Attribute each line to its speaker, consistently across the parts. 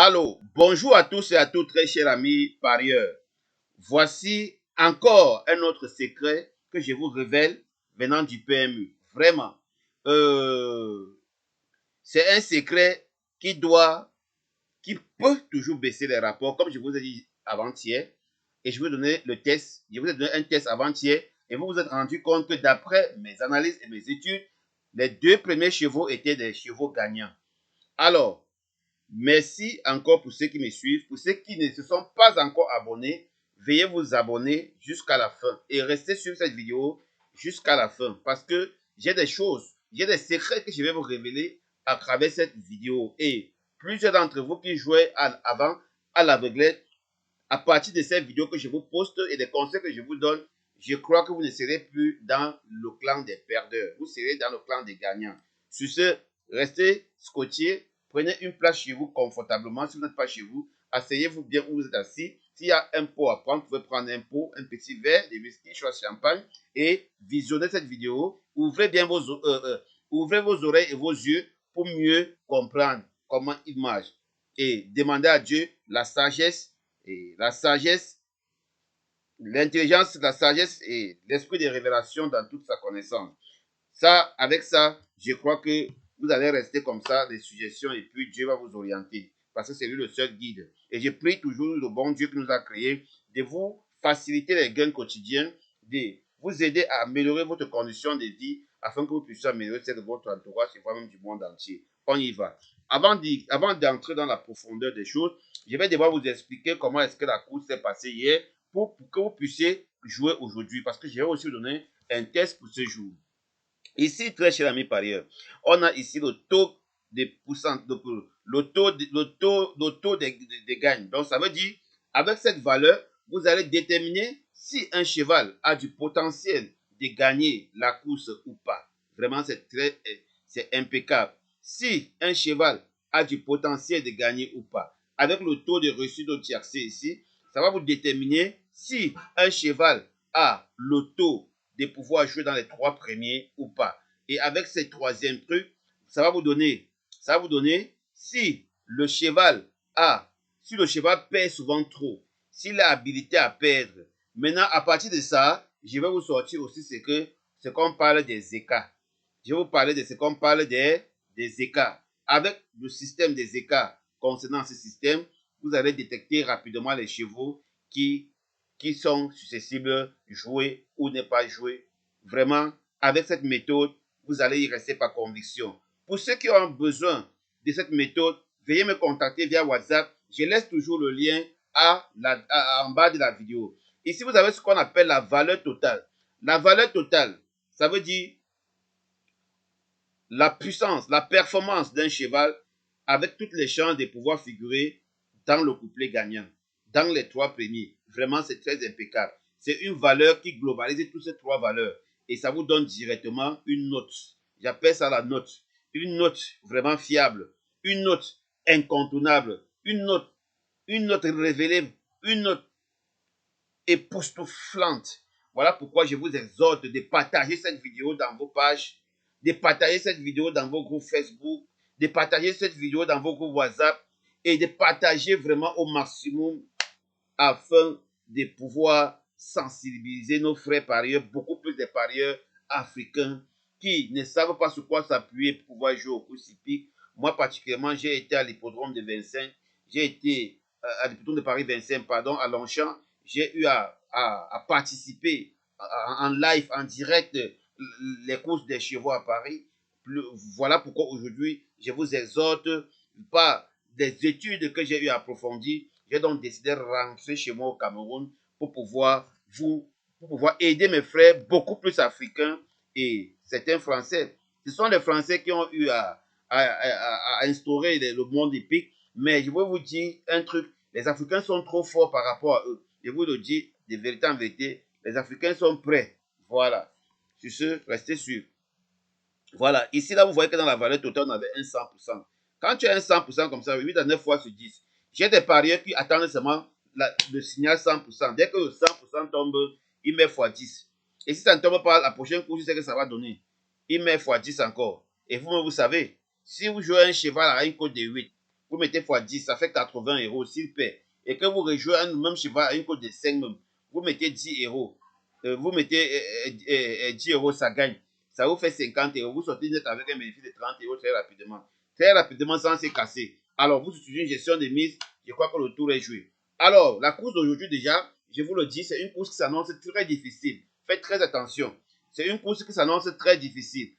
Speaker 1: Allô, bonjour à tous et à toutes, très chers amis parieurs. Voici encore un autre secret que je vous révèle venant du PMU. Vraiment, euh, c'est un secret qui peut toujours baisser les rapports, comme je vous ai dit avant-hier. Et je vous ai donné le test. Je vous ai donné un test avant-hier et vous vous êtes rendu compte que d'après mes analyses et mes études, les deux premiers chevaux étaient des chevaux gagnants. Alors, merci encore pour ceux qui me suivent. Pour ceux qui ne se sont pas encore abonnés, veuillez vous abonner jusqu'à la fin et restez sur cette vidéo jusqu'à la fin parce que j'ai des choses, j'ai des secrets que je vais vous révéler à travers cette vidéo. Et plusieurs d'entre vous qui jouaient avant à l'aveuglette, à partir de cette vidéo que je vous poste et des conseils que je vous donne, je crois que vous ne serez plus dans le clan des perdeurs. Vous serez dans le clan des gagnants. Sur ce, restez scotchés. Prenez une place chez vous confortablement. Si vous n'êtes pas chez vous, asseyez-vous bien où vous êtes assis. S'il y a un pot à prendre, vous pouvez prendre un pot, un petit verre de whisky, soit champagne, et visionnez cette vidéo. Ouvrez bien ouvrez vos oreilles et vos yeux pour mieux comprendre comment il marche. Et demandez à Dieu la sagesse, l'intelligence, la sagesse et l'esprit de révélation dans toute sa connaissance. Avec ça, je crois que vous allez rester comme ça, les suggestions, et puis Dieu va vous orienter. Parce que c'est lui le seul guide. Et je prie toujours le bon Dieu qui nous a créés de vous faciliter les gains quotidiens, de vous aider à améliorer votre condition de vie afin que vous puissiez améliorer celle de votre entourage et voire même du monde entier. On y va. Avant d'entrer dans la profondeur des choses, je vais devoir vous expliquer comment est-ce que la course s'est passée hier pour que vous puissiez jouer aujourd'hui. Parce que je vais aussi vous donner un test pour ce jour. Ici, très cher ami parieur, on a ici le taux de pourcent, le taux de gagne. Donc, ça veut dire, avec cette valeur, vous allez déterminer si un cheval a du potentiel de gagner la course ou pas. Vraiment, c'est impeccable. Si un cheval a du potentiel de gagner ou pas, avec le taux de reçu de tiercé ici, ça va vous déterminer si un cheval a le taux de pouvoir jouer dans les trois premiers ou pas. Et avec ces troisième trucs, ça va vous donner si le cheval si le cheval perd souvent trop, s'il a habilité à perdre. Maintenant, à partir de ça, je vais vous sortir aussi ce qu'on parle des écarts. Je vais vous parler de ce qu'on parle des écarts. Avec le système des écarts concernant ce système, vous allez détecter rapidement les chevaux qui sont susceptibles de jouer ou ne pas jouer. Vraiment, avec cette méthode, vous allez y rester par conviction. Pour ceux qui ont besoin de cette méthode, veuillez me contacter via WhatsApp. Je laisse toujours le lien en bas de la vidéo. Ici, vous avez ce qu'on appelle la valeur totale. La valeur totale, ça veut dire la puissance, la performance d'un cheval avec toutes les chances de pouvoir figurer dans le couplet gagnant, dans les trois premiers. Vraiment, c'est très impeccable. C'est une valeur qui globalise toutes ces trois valeurs et ça vous donne directement une note. J'appelle ça la note. Une note vraiment fiable, une note incontournable, une note révélée, une note époustouflante. Voilà pourquoi je vous exhorte de partager cette vidéo dans vos pages, de partager cette vidéo dans vos groupes Facebook, de partager cette vidéo dans vos groupes WhatsApp et de partager vraiment au maximum afin de pouvoir sensibiliser nos frères parieurs, beaucoup plus des parieurs africains qui ne savent pas sur quoi s'appuyer pour pouvoir jouer au course hippique. Moi, particulièrement, j'ai été à l'hippodrome de Vincennes, j'ai été à l'hippodrome de Paris-Vincennes, pardon, à Longchamp. J'ai eu à participer en live, en direct, les courses des chevaux à Paris. Voilà pourquoi aujourd'hui, je vous exhorte par des études que j'ai eu à approfondir. J'ai donc décidé de rentrer chez moi au Cameroun pour pouvoir aider mes frères beaucoup plus africains et certains Français. Ce sont les Français qui ont eu à instaurer le monde hippique. Mais je veux vous dire un truc, les Africains sont trop forts par rapport à eux. Je vous le dis de vérité en vérité, les Africains sont prêts. Voilà. Sur ce, restez sûrs. Voilà. Ici, là, vous voyez que dans la valeur totale, on avait un 100%. Quand tu as un 100% comme ça, 8 à 9 fois sur 10, j'ai des parieurs qui attendent seulement le signal 100%. Dès que le 100% tombe, il met x10. Et si ça ne tombe pas, la prochaine course, c'est que ça va donner. Il met x10 encore. Et vous savez, si vous jouez un cheval à une cote de 8, vous mettez x 10, ça fait 80 euros s'il paie. Et que vous rejouez un même cheval à une cote de 5 même, vous mettez 10 euros. Vous mettez 10 euros, ça gagne. Ça vous fait 50 euros. Vous sortez net avec un bénéfice de 30 euros très rapidement. Très rapidement sans se casser. Alors, vous utilisez une gestion de mise. Je crois que le tour est joué. Alors, la course d'aujourd'hui, déjà, je vous le dis, c'est une course qui s'annonce très difficile. Faites très attention. C'est une course qui s'annonce très difficile.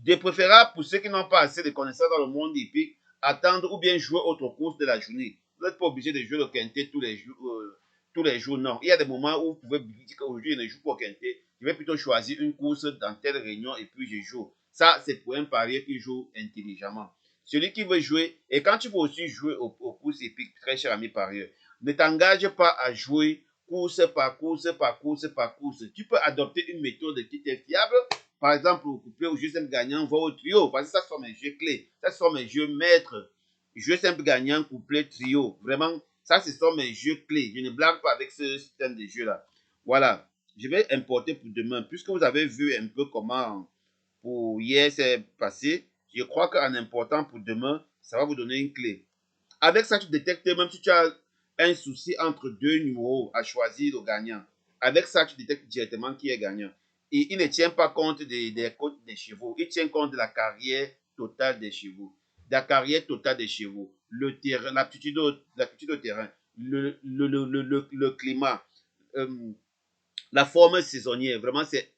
Speaker 1: De préférable pour ceux qui n'ont pas assez de connaissances dans le monde hippique, attendre ou bien jouer autre course de la journée. Vous n'êtes pas obligé de jouer le quintet tous les jours. Non. Il y a des moments où vous pouvez dire qu'aujourd'hui, je ne joue pas au quintet. Je vais plutôt choisir une course dans telle réunion et puis je joue. Ça, c'est pour un parieur qui joue intelligemment. Celui qui veut jouer, et quand tu veux aussi jouer aux courses épiques, très cher ami parieur, ne t'engage pas à jouer course par course par course par course. Tu peux adopter une méthode qui est fiable. Par exemple, pour couper au jeu simple gagnant, va au trio. Parce que ça sont mes jeux clés. Ça sont mes jeux maîtres. Jeu simple gagnant, couplet, trio. Vraiment, ça, ce sont mes jeux clés. Je ne blague pas avec ce système de jeu-là. Voilà. Je vais importer pour demain. Puisque vous avez vu un peu comment pour hier c'est passé, je crois qu'en important pour demain, ça va vous donner une clé. Avec ça, tu détectes, même si tu as un souci entre deux numéros à choisir le gagnant. Avec ça, tu détectes directement qui est gagnant. Et il ne tient pas compte des côtes des chevaux. Il tient compte de la carrière totale des chevaux. De la carrière totale des chevaux. Le terrain, l'aptitude au terrain. Le climat. La forme saisonnière. Vraiment, c'est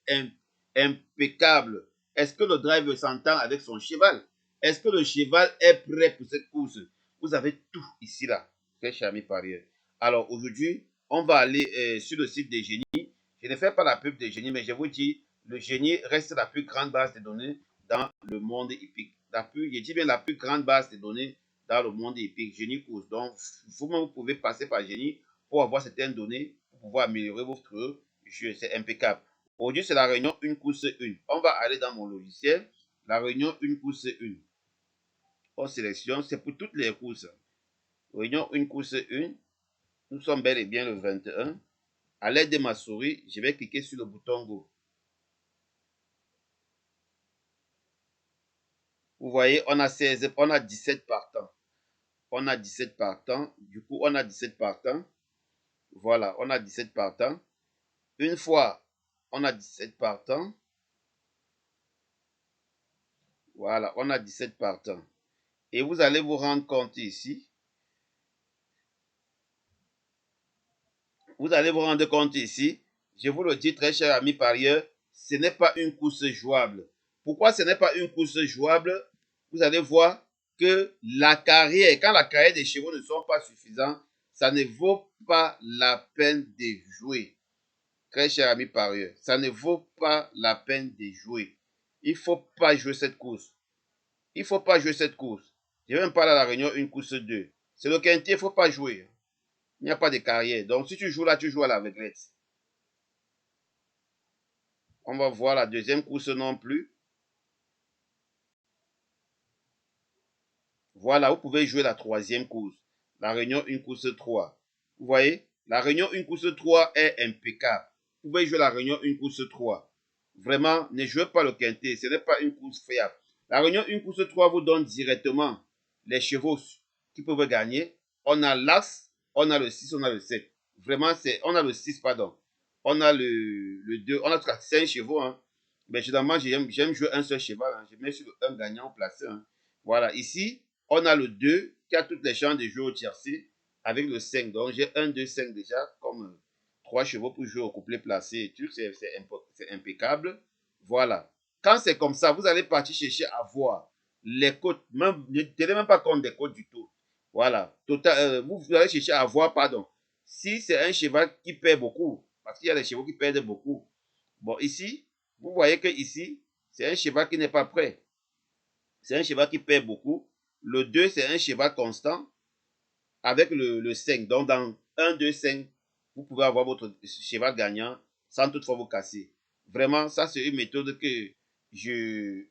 Speaker 1: impeccable. Est-ce que le driver s'entend avec son cheval? Est-ce que le cheval est prêt pour cette course? Vous avez tout ici, là, très cher ami parieur. Alors, aujourd'hui, on va aller sur le site des génies. Je ne fais pas la pub des génies, mais je vous dis, le génie reste la plus grande base de données dans le monde hippique. Je dis bien la plus grande base de données dans le monde hippique, Génie Course. Donc, vous pouvez passer par génie pour avoir certaines données, pour pouvoir améliorer votre jeu. C'est impeccable. Aujourd'hui, c'est la réunion une course 1. On va aller dans mon logiciel. La réunion une course 1. On sélectionne, c'est pour toutes les courses. Réunion une course 1. Nous sommes bel et bien le 21. À l'aide de ma souris, je vais cliquer sur le bouton Go. Vous voyez, on a 17 partants. On a 17 partants. Du coup, on a 17 partants. Voilà, on a 17 partants. Une fois, on a 17 partants. Voilà, on a 17 partants. Et vous allez vous rendre compte ici. Vous allez vous rendre compte ici. Je vous le dis, très cher ami parieur, ce n'est pas une course jouable. Pourquoi ce n'est pas une course jouable? Vous allez voir que la carrière, quand la carrière des chevaux ne sont pas suffisantes, ça ne vaut pas la peine de jouer. Très cher ami parieur, ça ne vaut pas la peine de jouer. Il ne faut pas jouer cette course. Il ne faut pas jouer cette course. Je vais même pas à la réunion une course 2. C'est le quintet, il ne faut pas jouer. Il n'y a pas de carrière. Donc si tu joues là, tu joues à la réglette. On va voir la deuxième course non plus. Voilà, vous pouvez jouer la troisième course. La réunion une course 3. Vous voyez, la réunion une course 3 est impeccable. Vous pouvez jouer la réunion une course 3. Vraiment, ne jouez pas le quintet. Ce n'est pas une course fiable. La réunion une course 3 vous donne directement les chevaux qui peuvent gagner. On a l'As, on a le 6, on a le 7. Vraiment, on a le 6, pardon. On a le 2, on a 5 chevaux. Hein. Mais généralement, j'aime jouer un seul cheval. Hein. Je mets sur un gagnant placé. Hein. Voilà, ici, on a le 2 qui a toutes les chances de jouer au tiercé avec le 5. Donc, j'ai 1, 2, 5 déjà comme 3 chevaux pour jouer au couplet placé. C'est impeccable. Voilà. Quand c'est comme ça, vous allez partir chercher à voir les cotes. Même, ne tenez même pas compte des cotes du tout. Voilà. Vous allez chercher à voir, pardon. Si c'est un cheval qui perd beaucoup, parce qu'il y a des chevaux qui perdent beaucoup. Bon, ici, vous voyez que ici, c'est un cheval qui n'est pas prêt. C'est un cheval qui perd beaucoup. Le 2, c'est un cheval constant avec le 5. Donc, dans 1, 2, 5, vous pouvez avoir votre cheval gagnant sans toutefois vous casser. Vraiment, ça, c'est une méthode que je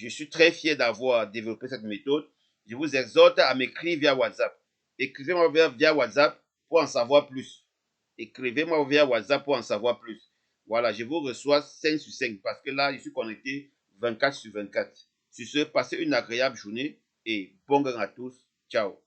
Speaker 1: suis très fier d'avoir développé cette méthode. Je vous exhorte à m'écrire via WhatsApp. Écrivez-moi via WhatsApp pour en savoir plus. Écrivez-moi via WhatsApp pour en savoir plus. Voilà, je vous reçois 5 sur 5 parce que là, je suis connecté 24 sur 24. Sur ce, passez une agréable journée. et bon gang à tous. Ciao.